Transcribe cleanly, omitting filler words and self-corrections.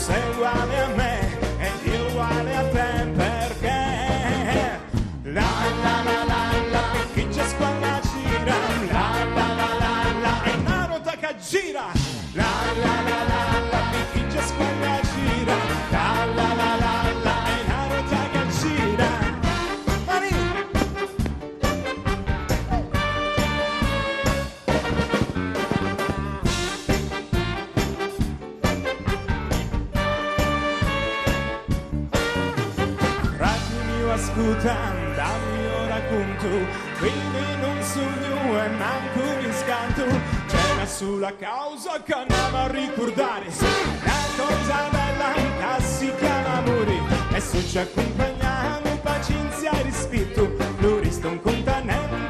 sei uguale a me ed io uguale a te, perché la la la la la chi c'è squaglia gira, la la la la la è una ruota che gira, la la la la la chi c'è squaglia gira, la la la la la è una ruota che gira. Mani! Ascoltando, dammi ora racconto, quindi non sogno e manco mi scanto, c'è una sola causa che andiamo a ricordare, una cosa bella che si chiama amore, e se ci accompagniamo pazienza e rispetto, lo resta un contenente